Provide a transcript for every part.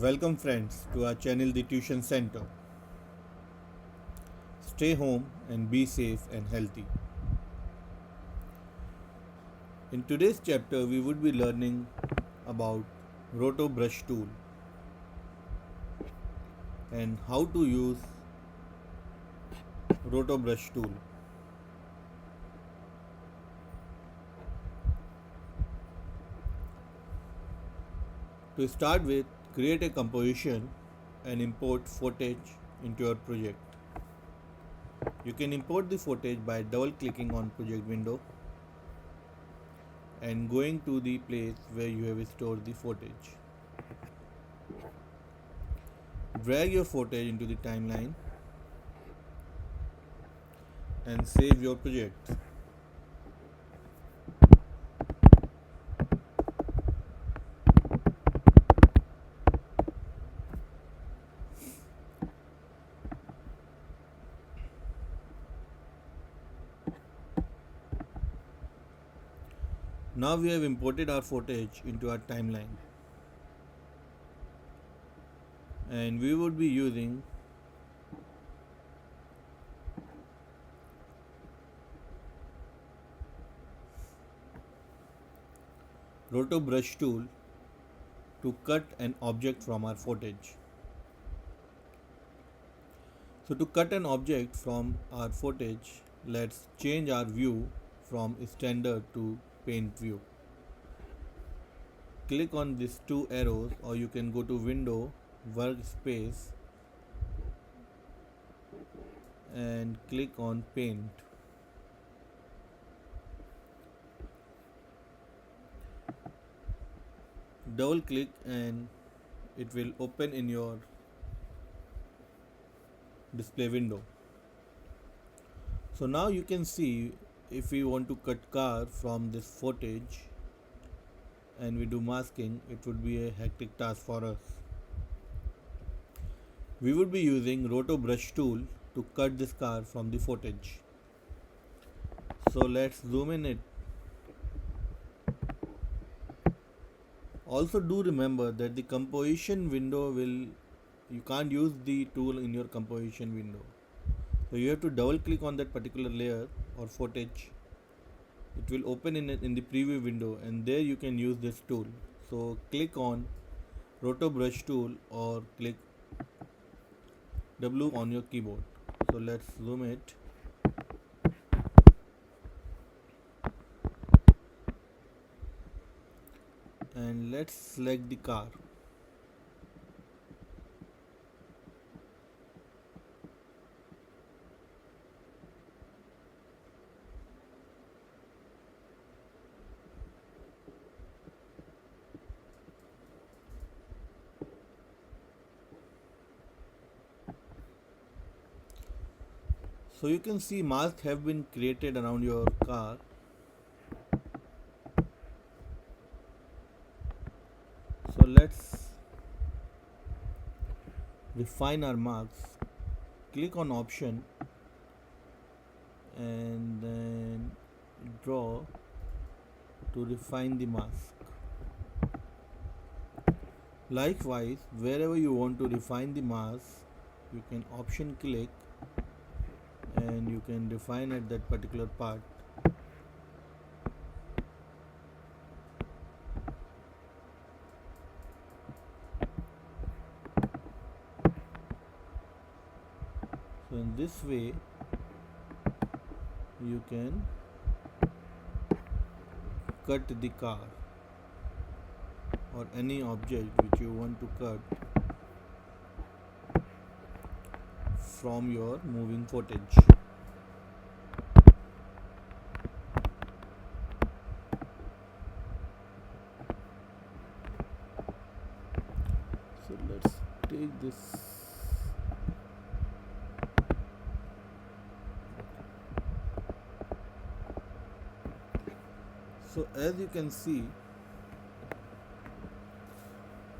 Welcome friends to our channel The Tuition Center. Stay home and be safe and healthy. In today's chapter we would be learning about Roto Brush tool and how to use Roto Brush tool. To start with, create a composition and import footage into your project. You can import the footage by double clicking on project window and going to the place where you have stored the footage. Drag your footage into the timeline and save your project. Now we have imported our footage into our timeline and we would be using Roto Brush tool to cut an object from our footage. So to cut an object from our footage, let's change our view from standard to paint view. Click on these two arrows or you can go to window, workspace and click on paint. Double click and it will open in your display window. So now you can see if we want to cut car from this footage and we do masking, it would be a hectic task for us. We would be using Roto Brush tool to cut this car from the footage. So let's zoom in it. Also do remember that the composition window you can't use the tool in your composition window. So you have to double click on that particular layer or footage. It will open in the preview window and there you can use this tool. So click on Roto Brush tool or click W on your keyboard. So let's zoom it. And let's select the car. So you can see masks have been created around your car. So let's refine our marks. Click on option and then draw to refine the mask. Likewise, wherever you want to refine the mask, you can option click and you can define at that particular part. So in this way you can cut the car or any object which you want to cut from your moving footage. So let's take this. So as you can see,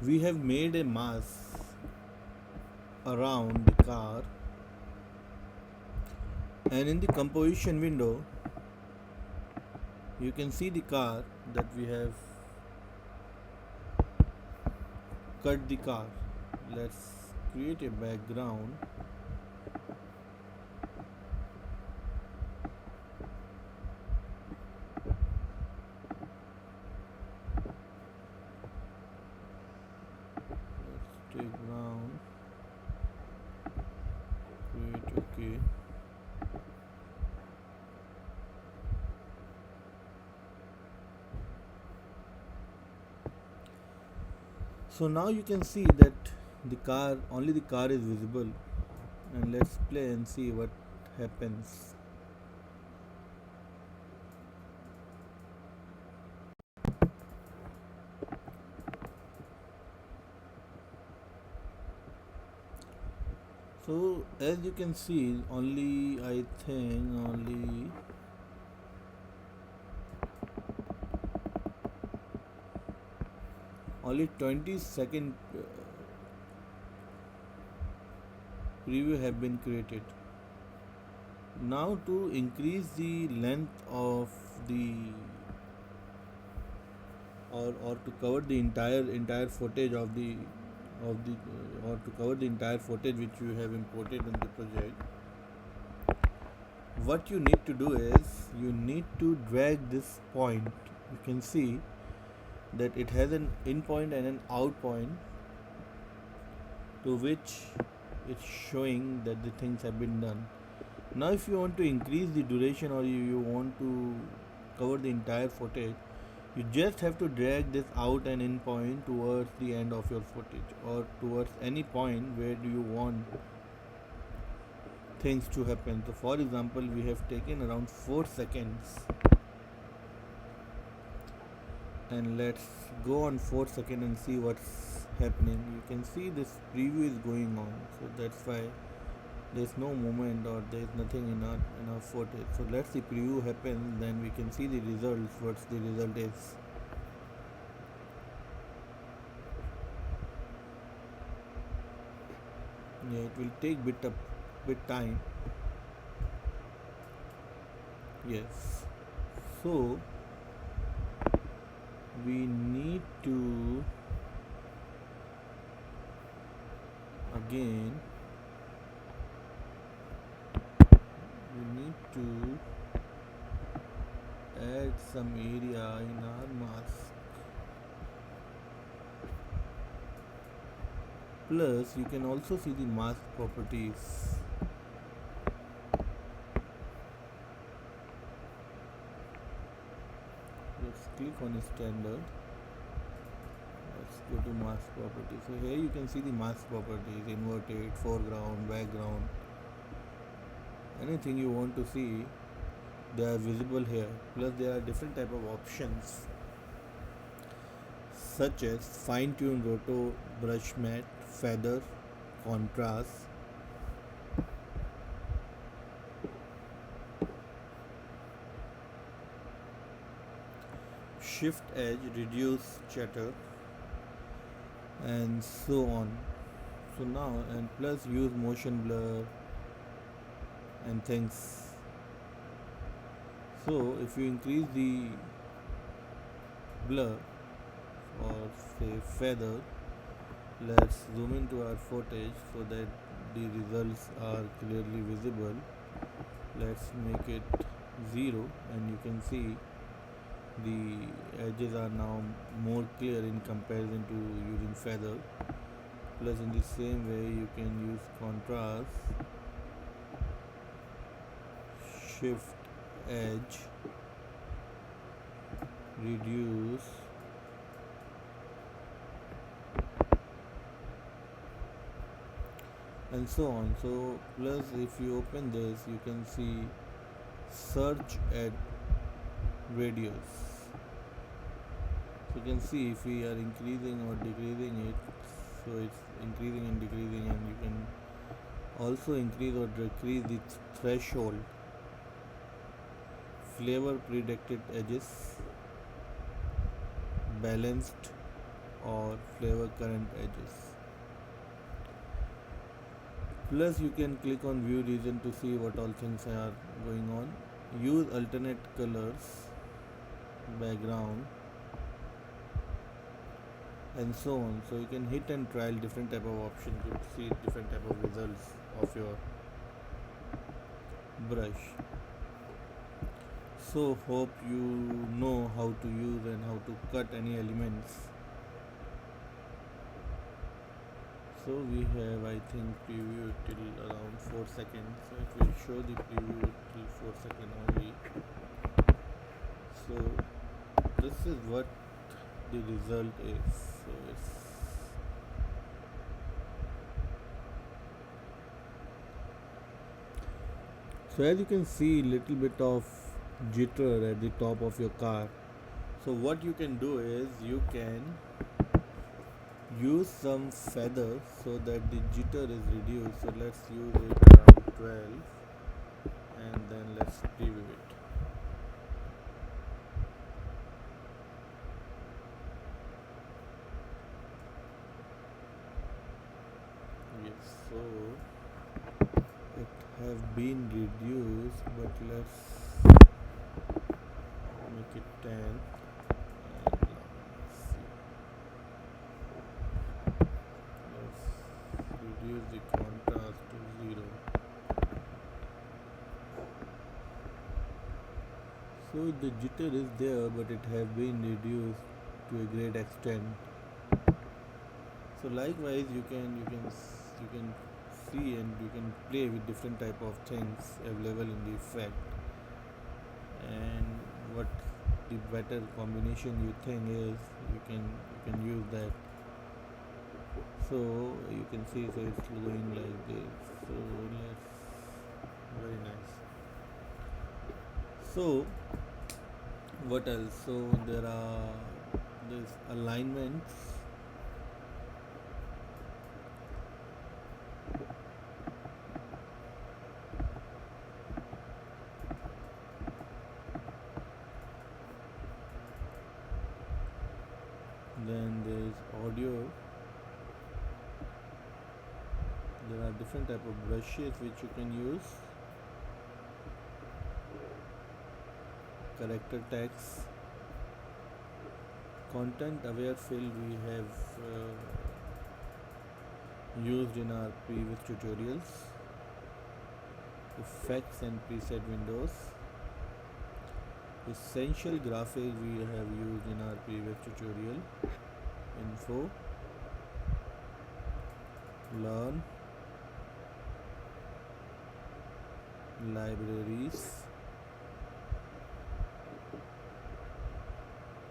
we have made a mask around the car, and in the composition window you can see the car that we have cut the car. let's create a background. Let's take brown, create OK. So now you can see that only the car is visible, and let's play and see what happens. So as you can see, I think only 20-second preview have been created. Now to increase the length of the or to cover the entire footage of the or to cover the entire footage which you have imported in the project, what you need to do is you need to drag this point. You can see that it has an in point and an out point to which it's showing that the things have been done. Now if you want to increase the duration or you want to cover the entire footage, you just have to drag this out and in point towards the end of your footage or towards any point where do you want things to happen. So for example, we have taken around 4 seconds, and let's go on 4 seconds and see what's happening. You can see this preview is going on, so that's why there's no movement or there's nothing in our footage. So let's see preview happen, then we can see the results, what's the result is. Yeah, it will take bit time. Yes, so we need to again add some area in our mask. Plus you can also see the mask properties. Let's click on standard. Let's go to mask properties. So here you can see the mask properties: inverted, foreground, background. Anything you want to see, they are visible here. Plus there are different type of options such as fine tune, roto, brush matte, feather, contrast, shift edge, reduce chatter, and so on. So now, and plus use motion blur and things. So if you increase the blur or say feather, let's zoom into our footage so that the results are clearly visible. Let's make it 0, and you can see the edges are now more clear in comparison to using feather. Plus in the same way you can use contrast, shift edge, reduce, and so on. So plus if you open this, you can see search at radius. So you can see if we are increasing or decreasing it, so it's increasing and decreasing, and you can also increase or decrease the threshold, flavor predicted edges, balanced, or flavor current edges. Plus you can click on view region to see what all things are going on. Use alternate colors, background, and so on. So you can hit and trial different type of options to see different type of results of your brush. So hope you know how to use and how to cut any elements. So we have, I think, preview till around 4 seconds. So it will show the preview till 4 seconds only. So this is what the result is. So it's so as you can see, little bit of jitter at the top of your car. So what you can do is you can use some feather so that the jitter is reduced. So let's use it around 12 and then let's preview it. Yes, so it have been reduced, but let's make it 10 and let's see. Let's reduce the contrast to 0. So the jitter is there, but it has been reduced to a great extent. So likewise, you can see and you can play with different type of things available in the effect, and what the better combination you think is, you can use that. So you can see, so it's going like this. So let's very nice. So what else? So there are this alignments. Then there is audio. There are different type of brushes which you can use. Character text, content aware fill we have used in our previous tutorials. Effects and preset windows. Essential graphic we have used in our previous tutorial. Info, learn, libraries,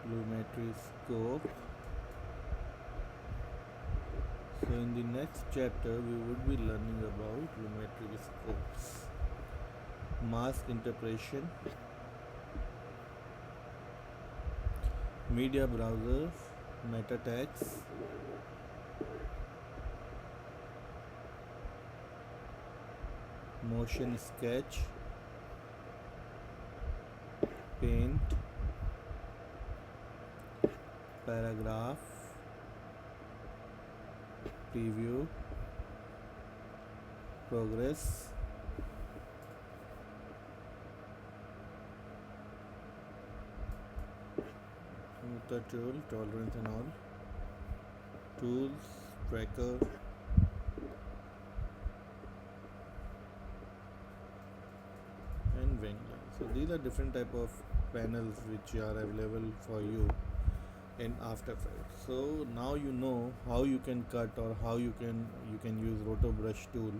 Lumetri scope. So in the next chapter we would be learning about Lumetri scopes, mask interpretation, media browser, meta tags, motion sketch, paint, paragraph, preview, progress, smoother tool, tolerance and all, tools, tracker, and wing line. So these are different type of panels which are available for you in After Effects. So now you know how you can cut or how you can use Roto Brush tool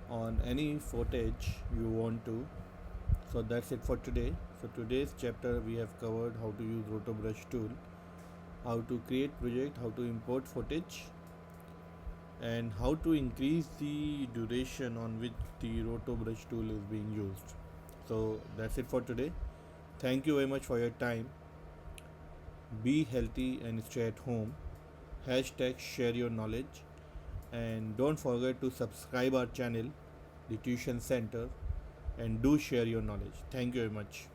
on any footage you want to. So that's it for today. So today's chapter we have covered how to use Roto Brush tool, how to create project, how to import footage, and how to increase the duration on which the Roto Brush tool is being used. So that's it for today. Thank you very much for your time. Be healthy and stay at home. Hashtag share your knowledge, and don't forget to subscribe our channel, the Tuition Center, and do share your knowledge. Thank you very much.